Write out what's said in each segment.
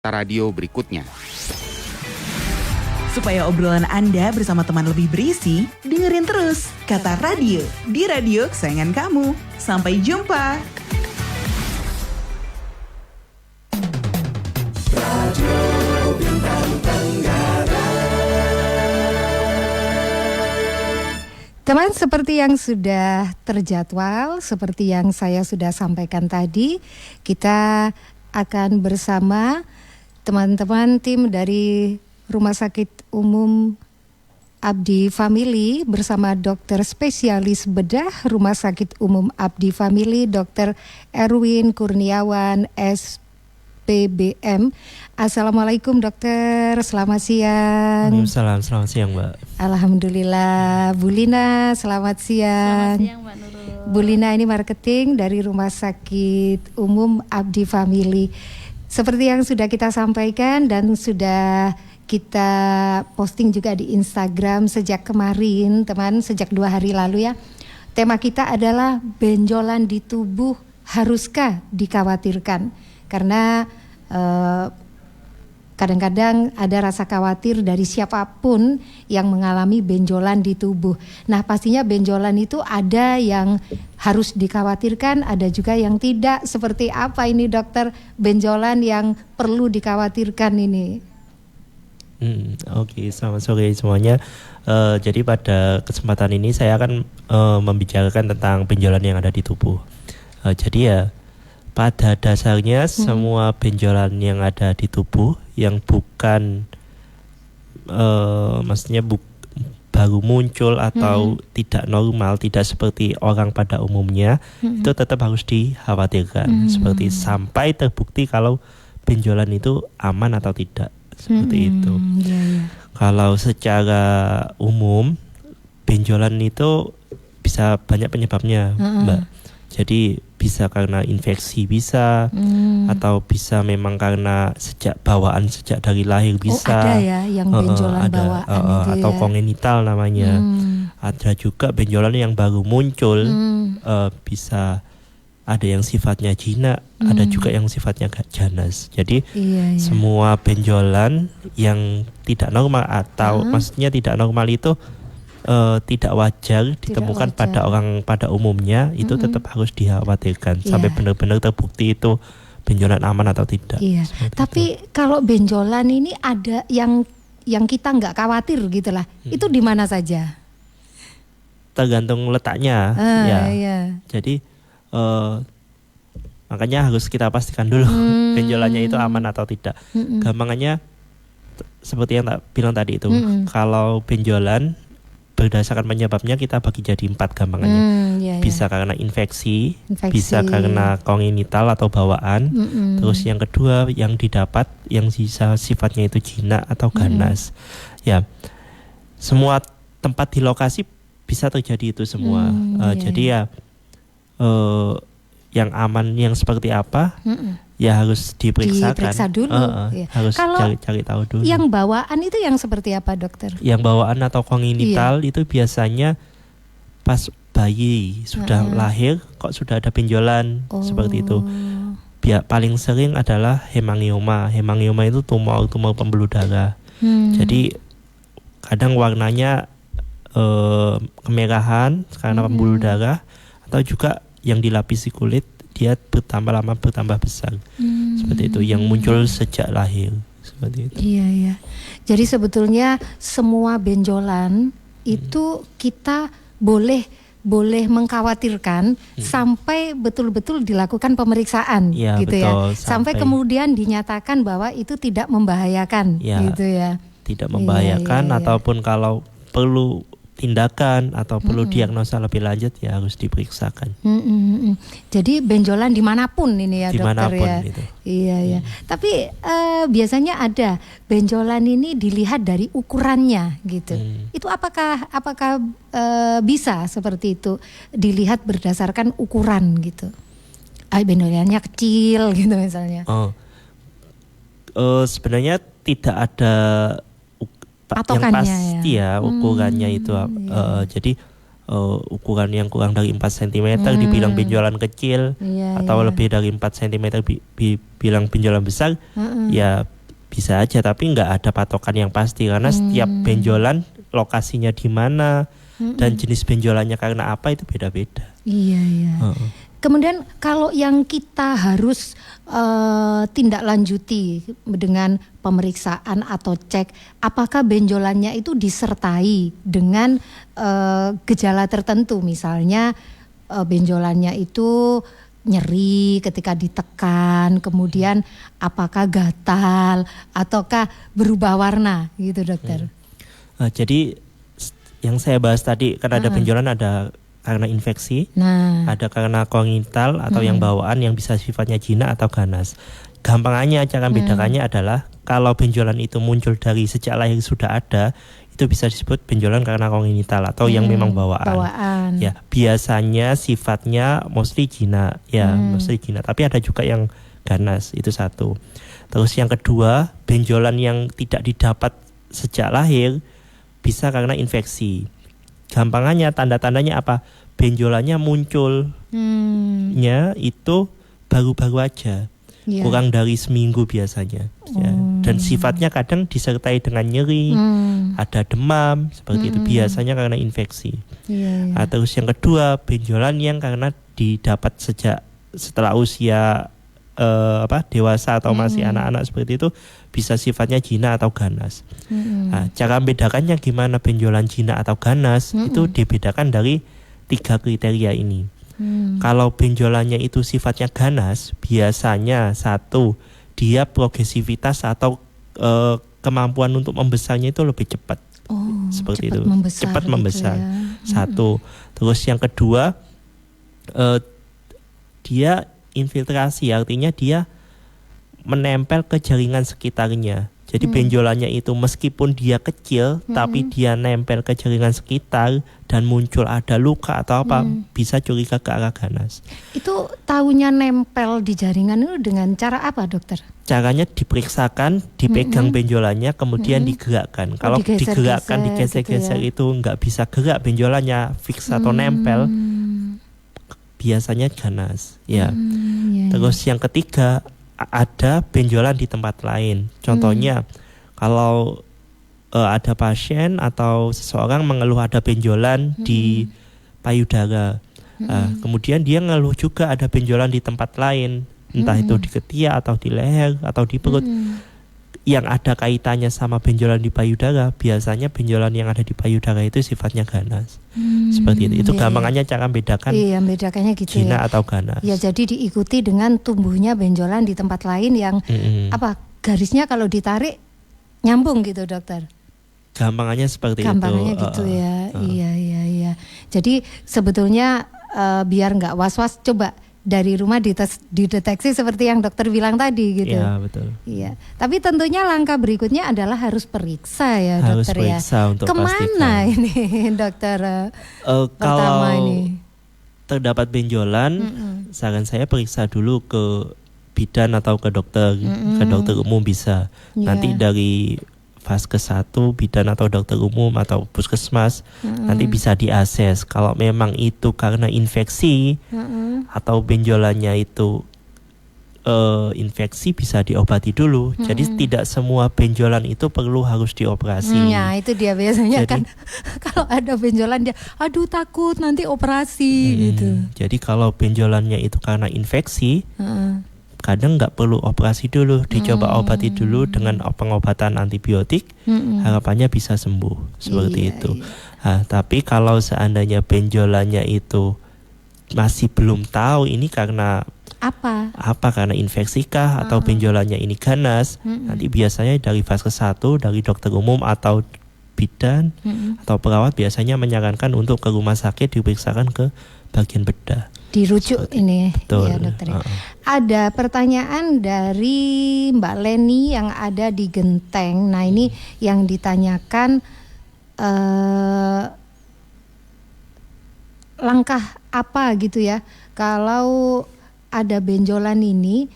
radio berikutnya. Supaya obrolan Anda bersama teman lebih berisi, dengerin terus Kata Radio di radio kesayangan kamu. Sampai jumpa. Radio Bintang Tenggara. Teman, seperti yang sudah terjadwal, seperti yang saya sudah sampaikan tadi, kita akan bersama teman-teman tim dari Rumah Sakit Umum Abdi Family bersama dokter spesialis bedah Rumah Sakit Umum Abdi Family, Dr. Erwin Kurniawan, SPBM. Assalamualaikum dokter, selamat siang. Waalaikumsalam, selamat siang Mbak. Alhamdulillah. Bu Lina, selamat siang. Selamat siang Mbak Nurul. Bu Lina ini marketing dari Rumah Sakit Umum Abdi Family. Seperti yang sudah kita sampaikan dan sudah kita posting juga di Instagram sejak kemarin, teman, sejak 2 hari lalu ya. Tema kita adalah benjolan di tubuh haruskah dikhawatirkan? Karena kadang-kadang ada rasa khawatir dari siapapun yang mengalami benjolan di tubuh. Nah, pastinya benjolan itu ada yang harus dikhawatirkan, ada juga yang tidak. Seperti apa ini dokter, benjolan yang perlu dikhawatirkan ini? Oke, selamat sore semuanya. Jadi pada kesempatan ini saya akan membicarakan tentang benjolan yang ada di tubuh. Jadi ya, pada dasarnya semua benjolan yang ada di tubuh yang bukan maksudnya baru muncul atau tidak normal, tidak seperti orang pada umumnya, itu tetap harus dikhawatirkan. Seperti sampai terbukti kalau benjolan itu aman atau tidak, seperti itu. Kalau secara umum benjolan itu bisa banyak penyebabnya, Mbak. Jadi bisa karena infeksi bisa, atau bisa memang karena bawaan sejak dari lahir bisa. Oh, ada ya yang benjolan bawaan itu atau ya. kongenital namanya. Ada juga benjolan yang baru muncul, bisa ada yang sifatnya jinak, ada juga yang sifatnya ganas. Jadi semua benjolan yang tidak normal atau maksudnya tidak normal itu tidak wajar ditemukan pada orang pada umumnya, itu tetap harus dikhawatirkan sampai benar-benar terbukti itu benjolan aman atau tidak. Tapi itu, kalau benjolan ini ada yang kita nggak khawatir gitulah, itu di mana saja? Tergantung letaknya, Jadi makanya harus kita pastikan dulu benjolannya itu aman atau tidak. Gampangannya seperti yang bilang tadi itu, kalau benjolan berdasarkan penyebabnya kita bagi jadi 4 gampangannya. Bisa karena infeksi, bisa karena kongenital atau bawaan. Terus yang kedua yang didapat yang sifatnya itu jinak atau ganas. Ya, semua tempat di lokasi bisa terjadi itu semua. Jadi ya yang aman yang seperti apa? Ya harus diperiksa dulu. Harus cari tahu dulu. Yang bawaan itu yang seperti apa dokter? Yang bawaan atau kongenital itu biasanya pas bayi sudah lahir kok sudah ada benjolan seperti itu. Paling sering adalah hemangioma. Hemangioma itu tumor pembuluh darah. Jadi kadang warnanya kemerahan karena pembuluh darah, atau juga yang dilapisi kulit dia bertambah lama bertambah besar, seperti itu yang muncul sejak lahir, seperti itu. Iya. Jadi sebetulnya semua benjolan itu kita boleh mengkhawatirkan sampai betul-betul dilakukan pemeriksaan, gitu betul, ya. Sampai kemudian dinyatakan bahwa itu tidak membahayakan, gitu ya. Tidak membahayakan, ataupun kalau perlu tindakan atau perlu diagnosa lebih lanjut ya harus diperiksakan. Jadi benjolan dimanapun ini ya dokter ya. Gitu. Iya. Tapi biasanya ada benjolan ini dilihat dari ukurannya gitu. Itu apakah bisa seperti itu dilihat berdasarkan ukuran gitu? Benjolannya kecil gitu misalnya. Sebenarnya tidak ada yang pasti ya ukurannya itu. Jadi ukuran yang kurang dari 4 cm dibilang benjolan kecil, atau lebih dari 4 cm dibilang benjolan besar, ya bisa aja, tapi nggak ada patokan yang pasti karena setiap benjolan lokasinya di mana dan jenis benjolannya karena apa itu beda-beda. Iya. Kemudian kalau yang kita harus tindak lanjuti dengan pemeriksaan atau cek, apakah benjolannya itu disertai dengan gejala tertentu, misalnya benjolannya itu nyeri ketika ditekan, kemudian apakah gatal ataukah berubah warna gitu, dokter? Jadi yang saya bahas tadi kan ada benjolan, ada karena infeksi, ada karena kongenital atau yang bawaan yang bisa sifatnya jinak atau ganas. Gampangannya cara bedakannya adalah kalau benjolan itu muncul dari sejak lahir sudah ada, itu bisa disebut benjolan karena kongenital atau yang memang bawaan. Ya, biasanya sifatnya mostly jinak, mostly jinak. Tapi ada juga yang ganas, itu satu. Terus yang kedua, benjolan yang tidak didapat sejak lahir bisa karena infeksi. Gampangannya, tanda-tandanya apa? Benjolannya munculnya itu baru-baru aja, kurang dari seminggu biasanya. Dan sifatnya kadang disertai dengan nyeri, ada demam, seperti itu. Biasanya karena infeksi. Terus yang kedua, benjolan yang karena didapat setelah usia dewasa atau masih anak-anak seperti itu, bisa sifatnya jinak atau ganas. Cara membedakannya gimana benjolan jinak atau ganas, itu dibedakan dari 3 kriteria ini. Kalau benjolannya itu sifatnya ganas, biasanya satu, dia progresivitas atau kemampuan untuk membesarnya itu lebih cepat. Seperti itu, cepat membesar. Satu. Terus yang kedua, dia infiltrasi, artinya dia menempel ke jaringan sekitarnya. Jadi benjolannya itu meskipun dia kecil, tapi dia nempel ke jaringan sekitar dan muncul ada luka atau apa, bisa curiga ke arah ganas. Itu tahunya nempel di jaringan itu dengan cara apa, dokter? Caranya diperiksakan, dipegang benjolannya, kemudian digerakkan. Kalau digerakkan, digeser-geser itu nggak bisa gerak benjolannya, fix atau nempel, biasanya ganas. Terus yang ketiga, ada benjolan di tempat lain. Contohnya, kalau ada pasien atau seseorang mengeluh ada benjolan di payudara, kemudian dia ngeluh juga ada benjolan di tempat lain, entah itu di ketiak atau di leher atau di perut, yang ada kaitannya sama benjolan di payudara, biasanya benjolan yang ada di payudara itu sifatnya ganas. Seperti itu. Itu gampangannya cara bedakan. Bedakannya gitu jinak atau ganas. Ya, jadi diikuti dengan tumbuhnya benjolan di tempat lain yang garisnya kalau ditarik nyambung gitu, dokter. Gampangannya seperti gampangannya itu. Gitu ya. Iya. Jadi sebetulnya biar nggak was-was, coba dari rumah dideteksi seperti yang dokter bilang tadi gitu. Iya, betul. Iya. Tapi tentunya langkah berikutnya adalah harus periksa ya, dokter, harus periksa untuk kemana pastikan. Ini dokter? Kalau ini terdapat benjolan, saran saya periksa dulu ke bidan atau ke dokter umum bisa. Nanti dari Vaskes 1, bidan atau dokter umum atau puskesmas, nanti bisa diakses. Kalau memang itu karena infeksi atau benjolannya itu infeksi, bisa diobati dulu. Jadi tidak semua benjolan itu harus dioperasi. Ya, itu dia biasanya. Jadi, kan kalau ada benjolan dia, aduh takut nanti operasi gitu. Jadi kalau benjolannya itu karena infeksi, kadang nggak perlu operasi dulu, dicoba obati dulu dengan pengobatan antibiotik, harapannya bisa sembuh seperti itu. Tapi kalau seandainya benjolannya itu masih belum tahu ini karena apa karena infeksi kah atau benjolannya ini ganas, nanti biasanya dari Vaskes 1, dari dokter umum atau bidan atau perawat biasanya menyarankan untuk ke rumah sakit diperiksakan ke bagian bedah. Dirujuk ini. Betul. Ya, dokter. Ada pertanyaan dari Mbak Leni yang ada di Genteng. Nah, ini yang ditanyakan langkah apa gitu ya kalau ada benjolan ini.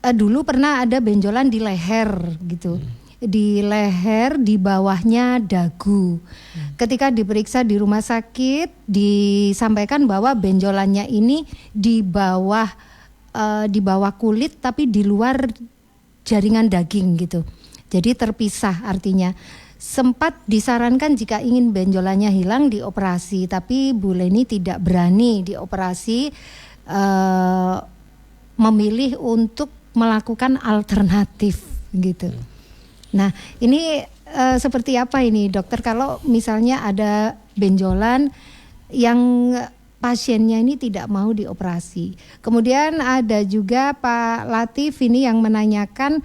Dulu pernah ada benjolan di leher gitu. di leher, di bawahnya dagu. Ketika diperiksa di rumah sakit, disampaikan bahwa benjolannya ini di bawah kulit, tapi di luar jaringan daging gitu. Jadi terpisah artinya. Sempat disarankan jika ingin benjolannya hilang dioperasi, tapi Bu Leni tidak berani dioperasi, memilih untuk melakukan alternatif gitu. Nah, ini seperti apa ini dokter kalau misalnya ada benjolan yang pasiennya ini tidak mau dioperasi. Kemudian ada juga Pak Latif ini yang menanyakan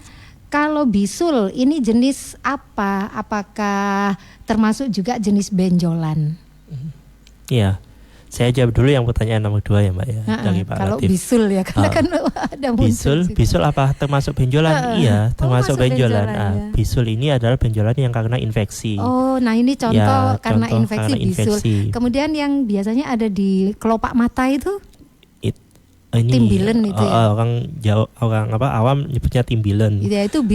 kalau bisul ini jenis apa? Apakah termasuk juga jenis benjolan? Iya. Saya jawab dulu yang pertanyaan nomor 2 ya Mbak ya, dari Pak kalau Latif. bisul ya, karena kan ada bisul apa termasuk benjolan? Iya, termasuk benjolan. Ya. Bisul ini adalah benjolan yang karena infeksi. Oh, nah ini contoh Ya, karena contoh infeksi karena bisul. infeksi. Kemudian yang biasanya ada di kelopak mata itu Ini timbilen itu ya? Orang awam nyebutnya timbilen. Itu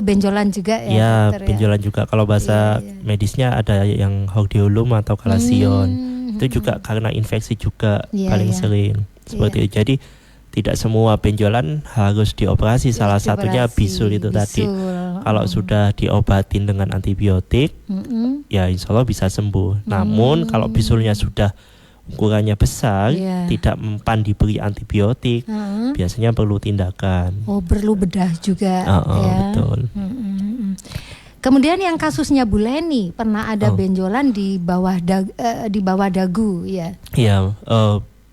benjolan juga ya, Ya, dokter, benjolan juga. Kalau bahasa medisnya ada yang hordeolum atau kalasion. Itu juga karena infeksi juga paling sering seperti itu. Jadi tidak semua benjolan harus dioperasi. Salah satunya bisul itu tadi. Kalau sudah diobatin dengan antibiotik, ya insya Allah bisa sembuh. Namun kalau bisulnya sudah ukurannya besar, tidak mempan diberi antibiotik, biasanya perlu tindakan. Oh, perlu bedah juga. Ya. Betul. Kemudian yang kasusnya Bu Leni pernah ada benjolan di bawah dagu, ya. Iya,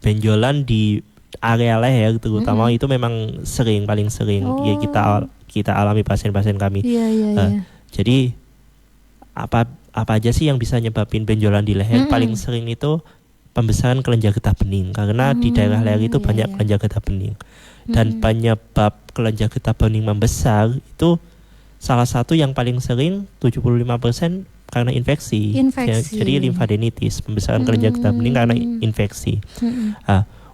benjolan di area leher terutama itu memang paling sering. Ya kita alami pasien-pasien kami. Jadi apa aja sih yang bisa nyebabin benjolan di leher? Paling sering itu pembesaran kelenjar getah bening, karena di daerah leher itu banyak kelenjar getah bening. Dan penyebab kelenjar getah bening membesar itu salah satu yang paling sering 75% karena infeksi. Jadi limfadenitis, pembesaran kelenjar getah bening karena infeksi.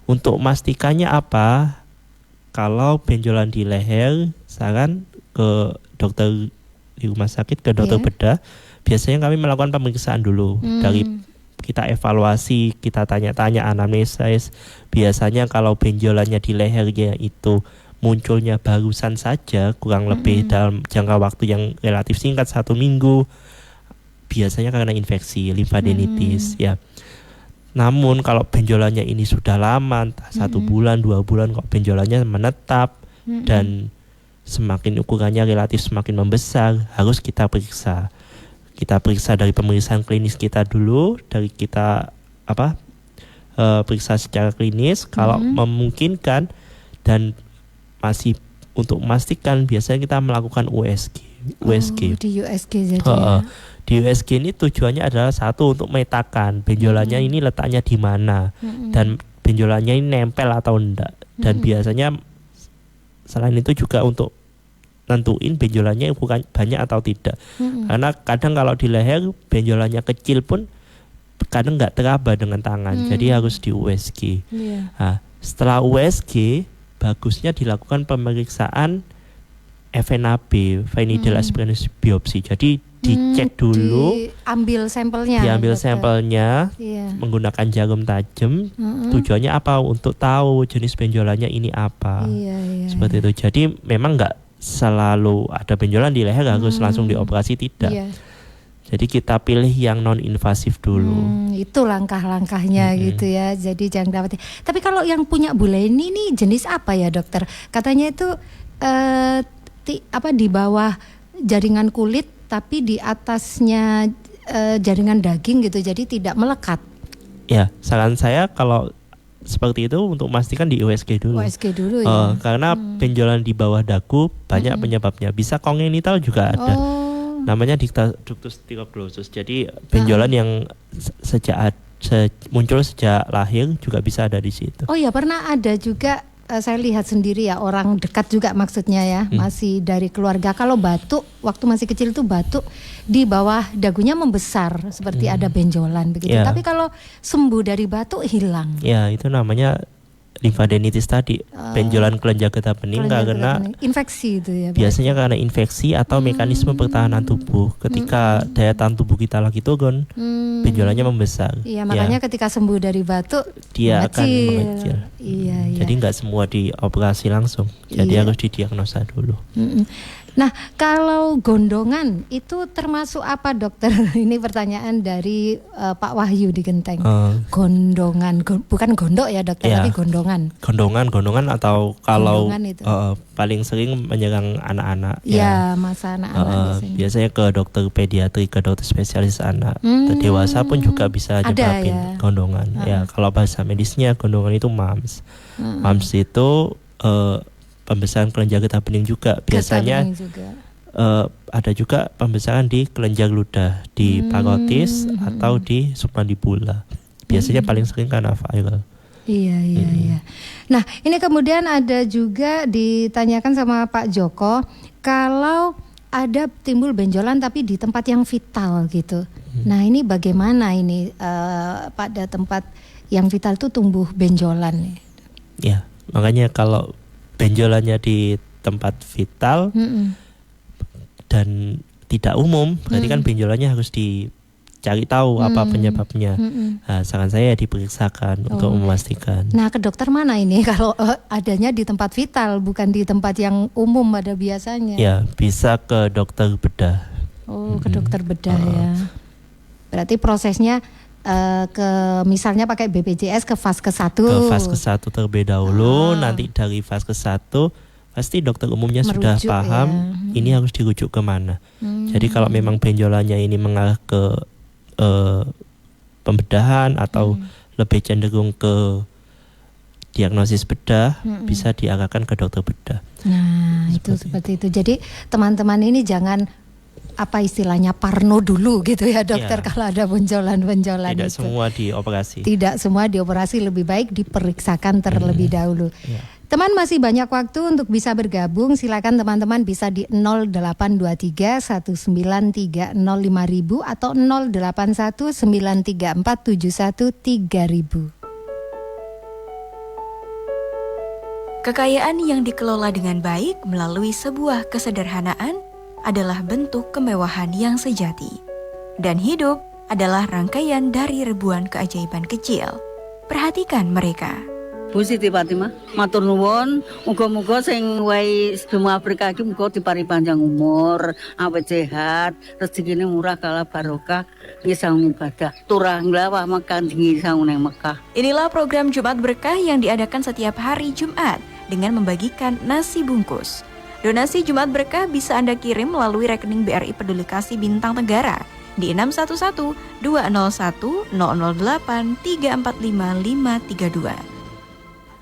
Untuk memastikannya apa? Kalau benjolan di leher, saran ke dokter di rumah sakit, ke dokter bedah. Biasanya kami melakukan pemeriksaan dulu. Dari kita evaluasi, kita tanya-tanya anamnesis. Biasanya kalau benjolannya di lehernya itu munculnya barusan saja, kurang lebih dalam jangka waktu yang relatif singkat 1 minggu, biasanya karena infeksi limfadenitis ya. Namun kalau benjolannya ini sudah lama, 1 bulan, 2 bulan kok benjolannya menetap dan semakin ukurannya relatif semakin membesar, harus kita periksa. Kita periksa dari pemeriksaan klinis kita dulu, dari kita periksa secara klinis, kalau memungkinkan dan masih untuk memastikan biasanya kita melakukan USG. Di USG jadi. Di USG ini tujuannya adalah satu untuk memetakan benjolannya ini letaknya di mana dan benjolannya ini nempel atau enggak. Dan biasanya selain itu juga untuk nentuin benjolannya bukan banyak atau tidak. Karena kadang kalau di leher benjolannya kecil pun kadang nggak teraba dengan tangan. Jadi harus di USG. Nah, setelah USG bagusnya dilakukan pemeriksaan FNAB, Needle Aspirated Biopsi. Jadi dicek dulu, diambil sampelnya. Menggunakan jarum tajam. Tujuannya apa? Untuk tahu jenis benjolannya ini apa. Seperti itu. Jadi memang nggak selalu ada benjolan di leher harus langsung dioperasi, tidak. Jadi kita pilih yang non invasif dulu. Itu langkah-langkahnya gitu ya. Jadi jangan dapat. Tapi kalau yang punya Bu Leni ini jenis apa ya dokter? Katanya itu di bawah jaringan kulit tapi di atasnya jaringan daging gitu. Jadi tidak melekat. Ya, saran saya kalau seperti itu untuk memastikan di USG dulu. Ya. Karena benjolan di bawah dagu banyak penyebabnya. Bisa kongenital juga ada. Namanya ductus tuberculosis. Jadi benjolan yang muncul sejak lahir juga bisa ada di situ. Oh ya, pernah ada juga saya lihat sendiri ya, orang dekat juga maksudnya ya, masih dari keluarga. Kalau batuk, waktu masih kecil itu batuk di bawah dagunya membesar seperti ada benjolan begitu. Tapi kalau sembuh dari batuk hilang. Ya, itu namanya limfadenitis tadi, benjolan kelenjar getah bening karena infeksi itu ya. Biasanya karena infeksi atau mekanisme pertahanan tubuh. Ketika daya tahan tubuh kita lagi turun, benjolannya membesar. Iya, makanya ketika sembuh dari batuk dia akan mengecil. Iya. Jadi nggak semua dioperasi langsung. Jadi harus didiagnosa dulu. Nah, kalau gondongan itu termasuk apa, dokter? Ini pertanyaan dari Pak Wahyu di Genteng. Gondongan, bukan gondok ya dokter, tapi gondongan. Gondongan atau kalau paling sering menyerang anak-anak. Ya, masa anak-anak biasanya ke dokter pediatri, ke dokter spesialis anak. Dewasa pun juga bisa nyebabin gondongan. Ya, kalau bahasa medisnya gondongan itu MAMS. MAMS itu pembesaran kelenjar getah bening juga. Biasanya ada juga pembesaran di kelenjar ludah, di parotis atau di submandibula. Biasanya paling sering karena viral. Iya. Nah, ini kemudian ada juga ditanyakan sama Pak Joko, kalau ada timbul benjolan tapi di tempat yang vital gitu. Nah, ini bagaimana ini pada tempat yang vital itu tumbuh benjolan? Ya, makanya kalau benjolannya di tempat vital dan tidak umum, berarti kan benjolannya harus dicari tahu apa penyebabnya. Nah, saran saya diperiksakan untuk memastikan. Nah, ke dokter mana ini kalau adanya di tempat vital, bukan di tempat yang umum pada biasanya? Ya, bisa ke dokter bedah. Ke dokter bedah ya. Berarti prosesnya misalnya pakai BPJS ke Vaskes 1. Ke Vaskes 1 terlebih dahulu, nanti dari Vaskes 1 pasti dokter umumnya sudah paham ini harus dirujuk kemana. Jadi kalau memang benjolannya ini mengarah ke pembedahan atau lebih cenderung ke diagnosis bedah, bisa diarahkan ke dokter bedah. Nah, seperti itu. Jadi teman-teman ini jangan apa istilahnya parno dulu gitu ya dokter, kalau ada benjolan-benjolan tidak itu. Semua dioperasi. Tidak semua dioperasi, lebih baik diperiksakan terlebih dahulu. Teman masih banyak waktu untuk bisa bergabung. Silakan teman-teman bisa di 0823 1930 5000 atau 081 934 71 3000. Kekayaan yang dikelola dengan baik melalui sebuah kesederhanaan adalah bentuk kemewahan yang sejati. Dan hidup adalah rangkaian dari ribuan keajaiban kecil. Perhatikan mereka. Bu Siti Fatimah, matur nuwun, muga-muga sing wae sedaya Afrika iki muga dipari panjang umur, awet sehat, rezekine murah kala barokah, ngisang ibadah, turah nglawah makan tinggi saung nang Mekah. Inilah program Jumat Berkah yang diadakan setiap hari Jumat dengan membagikan nasi bungkus. Donasi Jumat Berkah bisa Anda kirim melalui rekening BRI Peduli Kasih Bintang Tenggara di 611 201 008 345 532.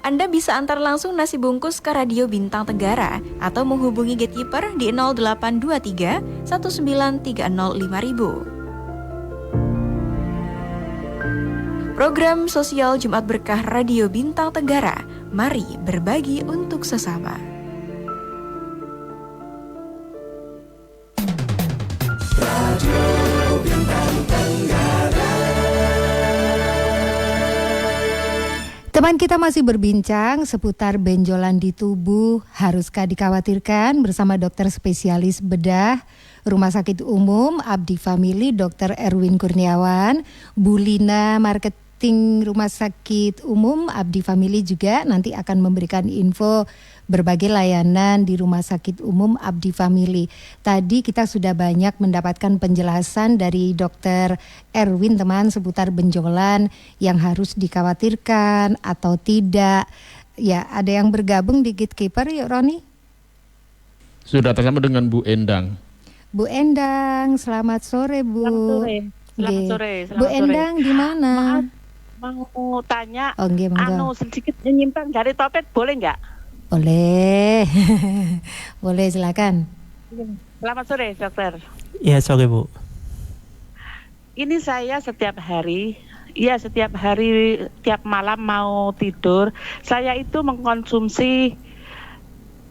Anda bisa antar langsung nasi bungkus ke Radio Bintang Tenggara atau menghubungi gatekeeper di 0823 1930 5000. Program sosial Jumat Berkah Radio Bintang Tenggara, mari berbagi untuk sesama. Radio Bintang Tenggara. Teman kita masih berbincang seputar benjolan di tubuh, haruskah dikhawatirkan, bersama dokter spesialis bedah Rumah Sakit Umum Abdi Family Dr. Erwin Kurniawan, Bu Lina Marketing Rumah Sakit Umum Abdi Family juga nanti akan memberikan info berbagai layanan di Rumah Sakit Umum Abdi Family. Tadi kita sudah banyak mendapatkan penjelasan dari Dr. Erwin teman seputar benjolan yang harus dikhawatirkan atau tidak. Ya, ada yang bergabung di Gatekeeper yuk Roni. Sudah tersambung dengan Bu Endang. Bu Endang, selamat sore Bu. Selamat sore. Bu Endang di mana? Maaf, mau tanya, sedikit menyimpang dari topik boleh nggak? Boleh. Boleh, silakan. Selamat sore, dokter. Ya, sore Bu. Ini saya setiap hari, tiap malam mau tidur, saya itu mengkonsumsi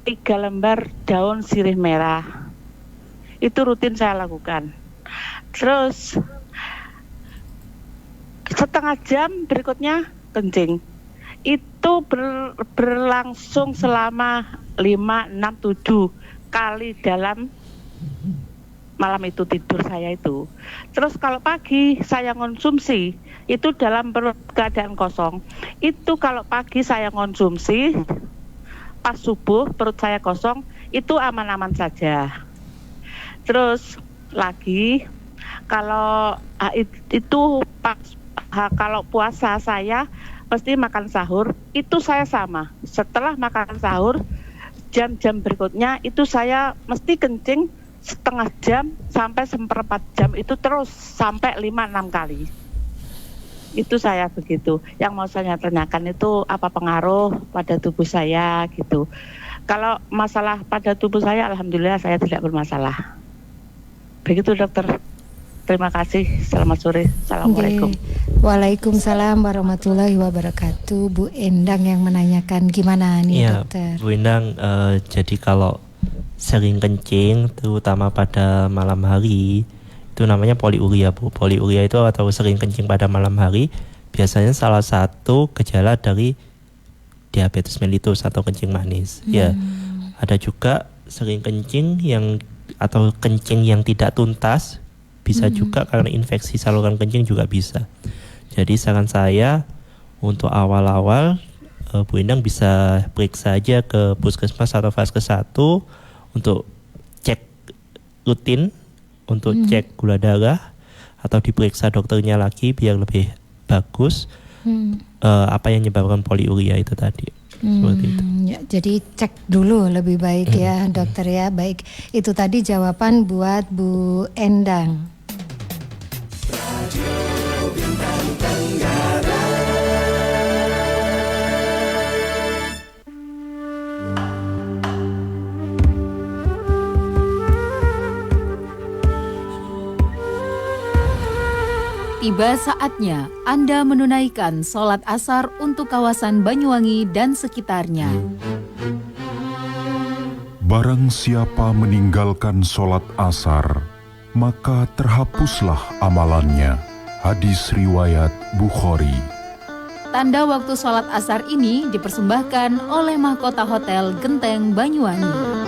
3 lembar daun sirih merah. Itu rutin saya lakukan. Terus setengah jam berikutnya kencing. itu berlangsung selama 5, 6, 7 kali dalam malam itu tidur saya itu. Terus kalau pagi saya konsumsi itu dalam perut keadaan kosong. Itu kalau pagi saya konsumsi pas subuh perut saya kosong itu aman-aman saja. Terus lagi kalau itu pas kalau puasa saya pasti makan sahur itu saya sama. Setelah makan sahur jam-jam berikutnya itu saya mesti kencing setengah jam sampai 1/4 jam itu terus sampai 5-6 kali. Itu saya begitu. Yang mau saya tanyakan itu apa pengaruh pada tubuh saya gitu. Kalau masalah pada tubuh saya alhamdulillah saya tidak bermasalah. Begitu dokter. Terima kasih. Selamat sore. Assalamualaikum. Waalaikumsalam warahmatullahi wabarakatuh. Bu Endang yang menanyakan gimana nih dokter? Bu Endang, jadi kalau sering kencing terutama pada malam hari itu namanya poliuria Bu. Poliuria itu atau sering kencing pada malam hari biasanya salah satu gejala dari diabetes mellitus atau kencing manis. Ya, ada juga sering kencing atau kencing yang tidak tuntas. Bisa juga karena infeksi saluran kencing juga bisa. Jadi saran saya untuk awal-awal Bu Endang bisa periksa aja ke puskesmas atau vaskes 1 untuk cek rutin, untuk cek gula darah atau diperiksa dokternya lagi biar lebih bagus apa yang menyebabkan poliuria itu tadi. Seperti itu. Ya, jadi cek dulu lebih baik ya dokter ya. Baik, itu tadi jawaban buat Bu Endang. Radio Bintang Tenggara. Tiba saatnya Anda menunaikan sholat asar untuk kawasan Banyuwangi dan sekitarnya. Barang siapa meninggalkan sholat asar, maka terhapuslah amalannya. Hadis riwayat Bukhari. Tanda waktu sholat asar ini dipersembahkan oleh Mahkota Hotel Genteng Banyuwangi.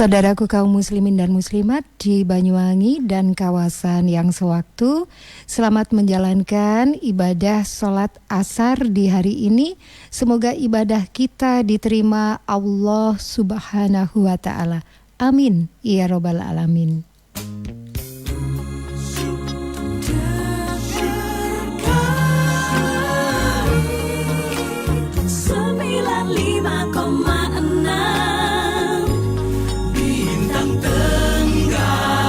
Saudaraku kaum muslimin dan muslimat di Banyuwangi dan kawasan yang sewaktu, selamat menjalankan ibadah sholat asar di hari ini. Semoga ibadah kita diterima Allah Subhanahu wa Ta'ala. Amin ya Rabbal Alamin. 95,6 Bintang Tenggara.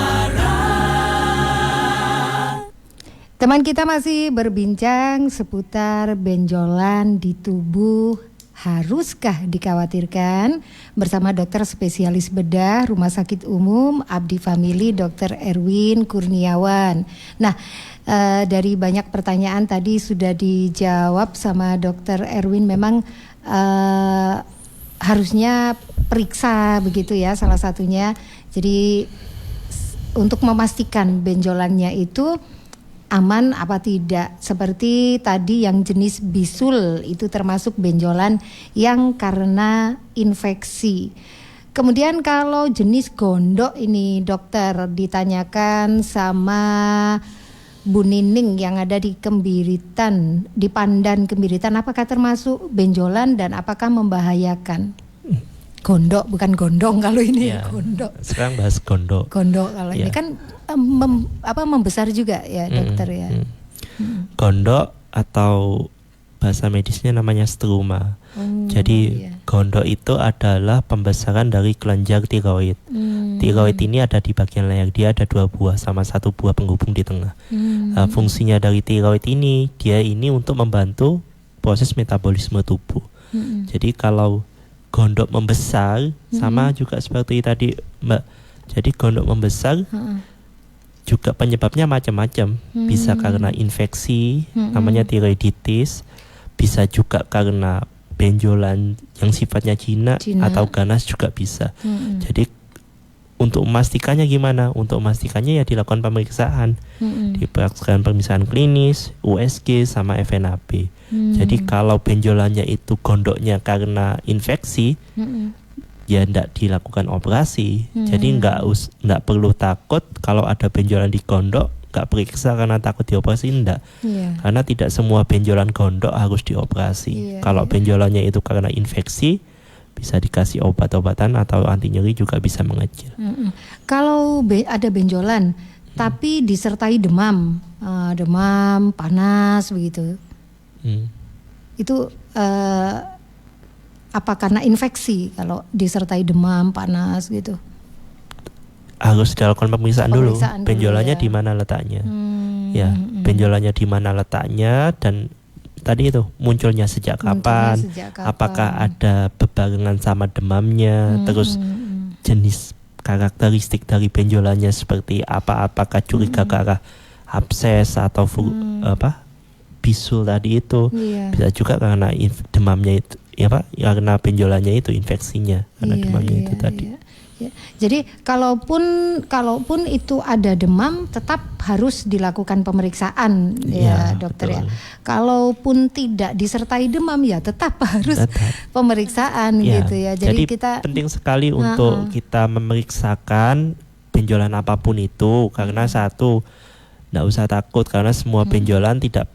Teman kita masih berbincang seputar benjolan di tubuh. Haruskah dikhawatirkan? Bersama dokter spesialis bedah Rumah Sakit Umum Abdi Family Dr. Erwin Kurniawan. Nah, dari banyak pertanyaan tadi sudah dijawab sama Dr. Erwin. Memang harusnya periksa begitu ya salah satunya. Jadi untuk memastikan benjolannya itu aman apa tidak. Seperti tadi yang jenis bisul itu termasuk benjolan yang karena infeksi. Kemudian kalau jenis gondok ini dokter ditanyakan sama Bu Nining yang ada di Kembiritan, di Pandan Kembiritan, apakah termasuk benjolan dan apakah membahayakan? Gondok bukan gondong kalau ini ya, gondok. Sekarang bahas gondok. Gondok kalau ini kan membesar juga ya dokter ya. Gondok atau bahasa medisnya namanya struma. Jadi gondok itu adalah pembesaran dari kelenjar tiroid. Tiroid ini ada di bagian leher, dia ada 2 buah sama 1 buah penghubung di tengah. Fungsinya dari tiroid ini, dia ini untuk membantu proses metabolisme tubuh. Jadi kalau gondok membesar sama juga seperti tadi Mbak. Jadi gondok membesar juga penyebabnya macam-macam. Bisa karena infeksi namanya tiroiditis, bisa juga karena benjolan yang sifatnya jinak atau ganas juga bisa. Jadi untuk memastikannya gimana? Untuk memastikannya ya dilakukan pemeriksaan, dilakukan pemeriksaan klinis, USG sama FNAB. Jadi kalau benjolannya itu gondoknya karena infeksi, ya tidak dilakukan operasi. Jadi nggak perlu takut kalau ada benjolan di gondok, nggak periksa karena takut dioperasi, enggak. Karena tidak semua benjolan gondok harus dioperasi. Kalau benjolannya itu karena infeksi, bisa dikasih obat-obatan atau anti nyeri juga bisa mengecil. Kalau ada benjolan tapi disertai demam, demam, panas begitu, itu apa karena infeksi? Kalau disertai demam, panas gitu, harus dilakukan pemeriksaan dulu. Benjolannya ya. di mana letaknya? Ya, benjolannya di mana letaknya dan tadi itu munculnya sejak kapan? Apakah ada bebarengan sama demamnya? Terus jenis karakteristik dari benjolannya seperti apa? Apakah curiga ke arah abses atau bisul tadi itu? Bisa juga karena demamnya itu, karena benjolannya itu infeksinya karena demamnya itu tadi. Jadi kalaupun itu ada demam, tetap harus dilakukan pemeriksaan ya dokter, betul. Ya. Kalaupun tidak disertai demam ya tetap harus pemeriksaan gitu ya. Jadi kita penting sekali untuk kita memeriksakan benjolan apapun itu, karena satu, tidak usah takut karena semua benjolan tidak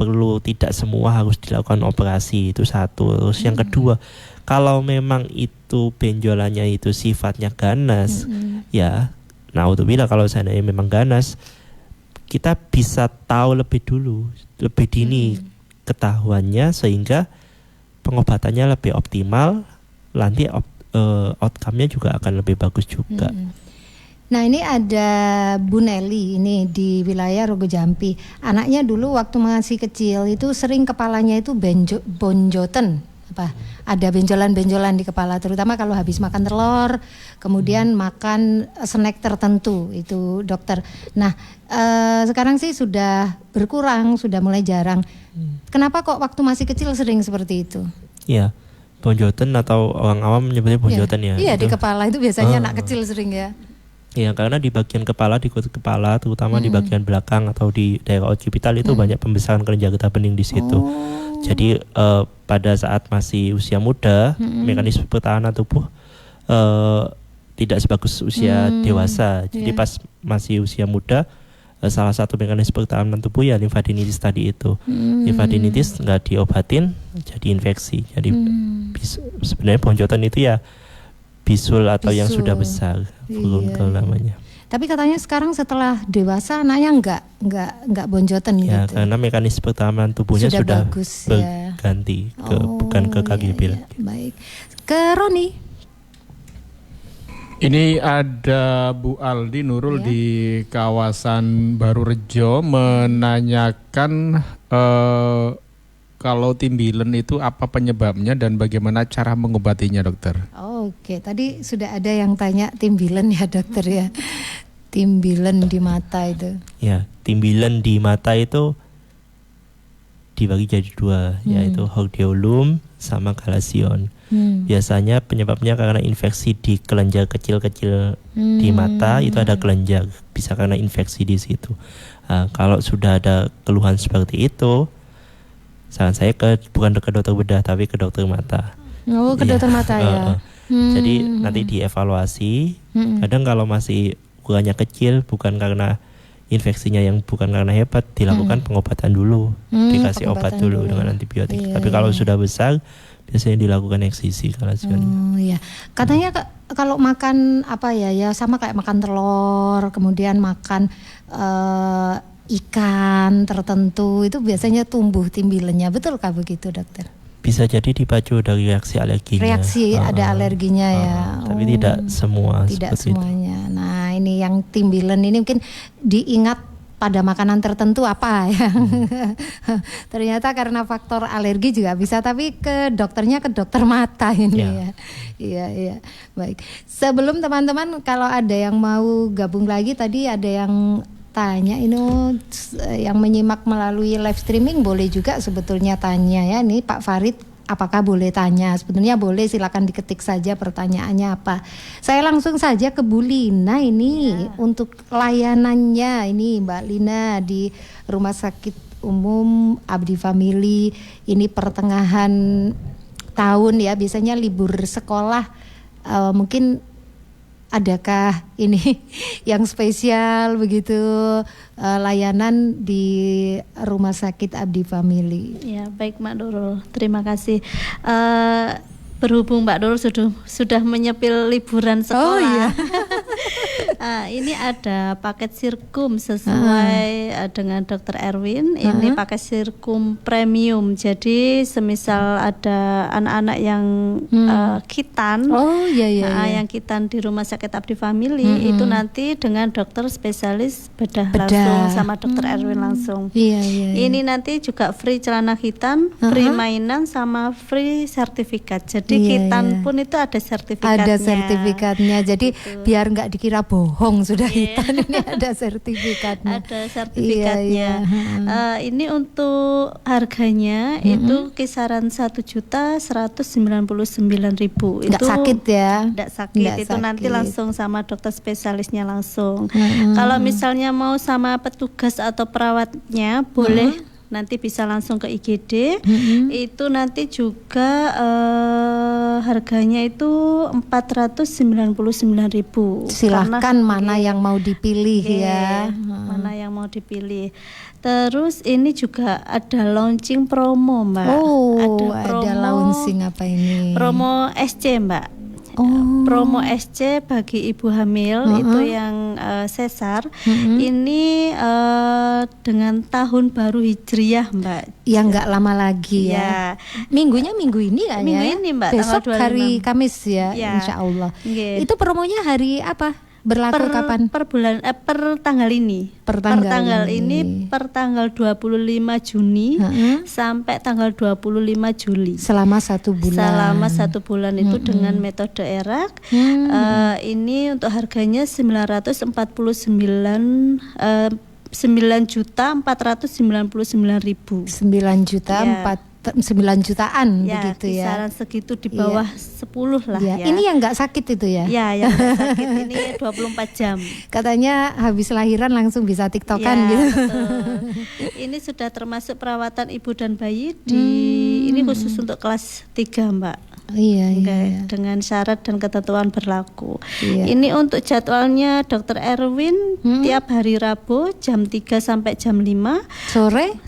semua harus dilakukan operasi, itu satu. Terus yang kedua, kalau memang itu benjolannya itu sifatnya ganas, ya, naudzubillah kalau seandainya memang ganas, kita bisa tahu lebih dini ketahuannya sehingga pengobatannya lebih optimal, nanti outcome-nya juga akan lebih bagus juga. Nah ini ada Bu Nelly ini di wilayah Rogo Jampi. Anaknya dulu waktu masih kecil itu sering kepalanya itu bonjoten. Ada benjolan-benjolan di kepala, terutama kalau habis makan telur, kemudian makan snack tertentu itu dokter. Nah sekarang sih sudah berkurang, sudah mulai jarang. Kenapa kok waktu masih kecil sering seperti itu? Iya, bonjoten atau orang awam menyebutnya bonjoten ya. Iya, di kepala itu biasanya anak kecil sering ya. Iya, karena di bagian kepala, di kutub kepala, terutama di bagian belakang atau di daerah occipital itu banyak pembesaran kelenjar getah bening di situ. Jadi pada saat masih usia muda, mekanisme pertahanan tubuh tidak sebagus usia dewasa. Jadi pas masih usia muda, salah satu mekanisme pertahanan tubuh ya limfadenitis tadi itu. Limfadenitis nggak diobatin, jadi infeksi. Jadi sebenarnya bonjotan itu ya bisul atau yang sudah besar, furunkel namanya. Tapi katanya sekarang setelah dewasa anaknya nggak bonjotan ya, gitu. Karena mekanisme pertahanan tubuhnya sudah bagus, berganti bukan ke KGB lagi. Baik. Ke Roni. Ini ada Bu Aldi Nurul di kawasan Baru Rejo menanyakan kalau timbilen itu apa penyebabnya dan bagaimana cara mengobatinya, dokter? Oke, tadi sudah ada yang tanya timbilen ya dokter ya. Timbilen di mata itu. Ya, timbilen di mata itu dibagi jadi dua, yaitu hordeolum sama galasion. Biasanya penyebabnya karena infeksi di kelenjar kecil-kecil di mata, itu ada kelenjar, bisa karena infeksi di situ. Kalau sudah ada keluhan seperti itu, saran saya bukan ke dokter bedah tapi ke dokter mata. Oh, ke dokter mata ya. Jadi nanti dievaluasi. Kadang kalau masih ukurannya kecil, bukan karena infeksinya yang bukan karena hebat, dilakukan pengobatan dulu, dikasih obat dulu dengan antibiotik. Tapi kalau sudah besar, biasanya dilakukan eksisi galasion. Oh iya. Katanya kalau makan apa ya sama kayak makan telur, kemudian makan ikan tertentu itu biasanya tumbuh timbilennya, betulkah begitu dokter? Bisa jadi dipacu dari reaksi alerginya. Reaksi ada alerginya ya. Tapi tidak semua. Tidak semuanya. Nah ini yang timbilen ini mungkin diingat pada makanan tertentu apa ya. Ternyata karena faktor alergi juga bisa, tapi ke dokternya ke dokter mata ini ya. Iya. Baik. Sebelum teman-teman kalau ada yang mau gabung lagi, tadi ada yang tanya ini yang menyimak melalui live streaming boleh juga sebetulnya tanya ya. Nih Pak Farid apakah boleh tanya? Sebetulnya boleh, silakan diketik saja pertanyaannya apa. Saya langsung saja ke Bu Lina ini untuk layanannya ini Mbak Lina di Rumah Sakit Umum Abdi Family ini pertengahan tahun ya, biasanya libur sekolah, mungkin adakah ini yang spesial begitu layanan di Rumah Sakit Abdi Family? Ya, baik Mbak Nurul, terima kasih. Berhubung Mbak Nurul sudah menyepil liburan sekolah. Oh iya. Ini ada paket Sirkum sesuai dengan Dr. Erwin. Ini paket Sirkum premium. Jadi semisal ada anak-anak yang kitan, yang kitan di Rumah Sakit Abdi Family, itu nanti dengan dokter spesialis bedah. Langsung sama Dr. Erwin langsung. Ini nanti juga free celana hitam, free mainan sama free sertifikat. Jadi kitan pun itu ada sertifikatnya. Ada sertifikatnya. Jadi biar nggak dikira bohong sudah hitan, ini ada sertifikatnya. Ada sertifikatnya. Ini untuk harganya itu kisaran 1.199.000. Nggak sakit ya? Nggak sakit. Itu nanti langsung sama dokter spesialisnya langsung. Kalau misalnya mau sama petugas atau perawatnya boleh. Nanti bisa langsung ke IGD. Itu nanti juga harganya itu 499.000. Silahkan mana yang mau dipilih ya. Mana yang mau dipilih. Terus ini juga ada launching promo Mbak. Ada launching apa ini? Promo SC Mbak. Promo SC bagi ibu hamil itu yang sesar. Ini dengan tahun baru Hijriah Mbak. Ya nggak lama lagi ya. Minggunya minggu ini ya. Minggu ini Mbak. Besok hari Kamis ya, Insya Allah. Itu promonya hari apa? Berlaku kapan? Per bulan per tanggal ini. Per tanggal ini per tanggal 25 Juni sampai tanggal 25 Juli. Selama 1 bulan. Selama 1 bulan itu dengan metode ERAK. Ini untuk harganya 9.499.000. 9 jutaan ya, begitu ya. Kisaran segitu di bawah 10 lah ya. Ini yang nggak sakit itu ya? Ya, yang nggak sakit ini 24 jam. Katanya habis lahiran langsung bisa tiktokan gitu. Betul. Ini sudah termasuk perawatan ibu dan bayi ini khusus untuk kelas 3 Mbak. Iya. Dengan syarat dan ketentuan berlaku. Ini untuk jadwalnya Dr. Erwin tiap hari Rabu jam 3 sampai jam 5 sore.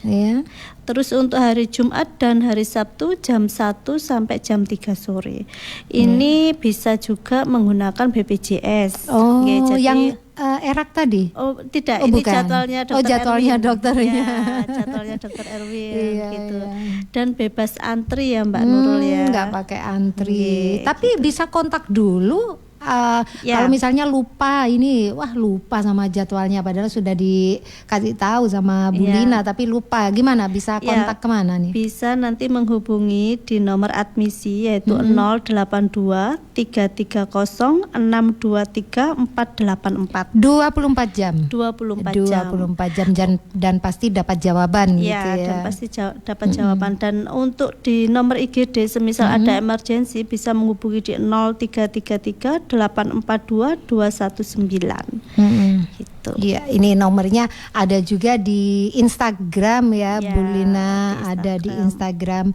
Iya. Terus untuk hari Jumat dan hari Sabtu jam 1 sampai jam 3 sore. Ini bisa juga menggunakan BPJS. Jadi yang ERAK tadi? Tidak, ini bukan. Jadwalnya Dr. jadwalnya Erwin. dokternya. Jadwalnya Dr. Erwin gitu. Dan bebas antri ya Mbak Nurul ya. Nggak pakai antri. Tapi bisa kontak dulu. Kalau misalnya lupa sama jadwalnya padahal sudah dikasih tahu sama Bu Lina tapi lupa, gimana bisa kontak kemana nih? Bisa nanti menghubungi di nomor admisi yaitu 082 330 623 484. 24 jam. 24 jam dan pasti dapat jawaban gitu ya. Dan pasti dapat jawaban. Dan untuk di nomor IGD semisal ada emergensi bisa menghubungi di 0333 842 219. Gitu. Iya, ini nomornya ada juga di Instagram ya, Bu Lina, ada di Instagram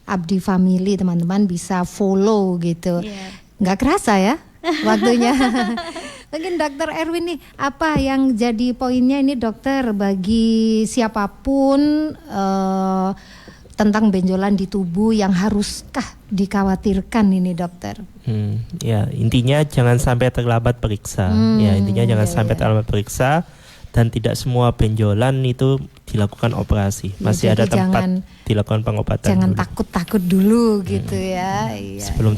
Abdi Family, teman-teman bisa follow gitu. Nggak kerasa ya waktunya. Mungkin Dr. Erwin nih, apa yang jadi poinnya ini dokter bagi siapapun tentang benjolan di tubuh yang haruskah dikhawatirkan ini dokter? Ya intinya jangan sampai terlambat periksa. Sampai terlambat periksa dan tidak semua benjolan itu dilakukan operasi. Masih ada tempat dilakukan pengobatan. Jangan takut-takut dulu gitu ya. Sebelum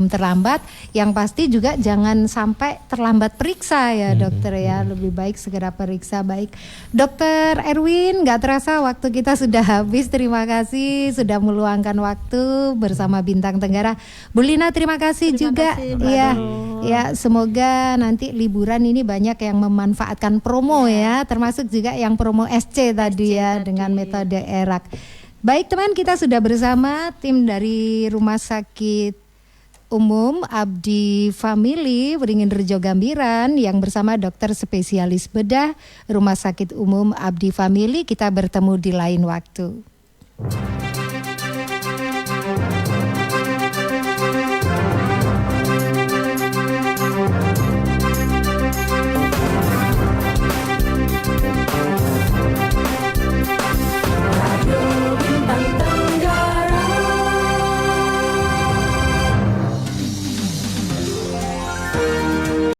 terlambat. Yang pasti juga jangan sampai terlambat periksa ya dokter ya. Lebih baik segera periksa. Baik Dokter Erwin, nggak terasa waktu kita sudah habis. Terima kasih sudah meluangkan waktu bersama Bintang Tenggara. Bu Lina terima kasih juga. Ya semoga nanti liburan ini banyak yang memanfaatkan promo ya. Termasuk juga yang promo SC tadi ya dengan metode ERAK. Baik teman, kita sudah bersama tim dari Rumah Sakit Umum Abdi Family Beringin Rejo Gambiran yang bersama dokter spesialis bedah Rumah Sakit Umum Abdi Family. Kita bertemu di lain waktu.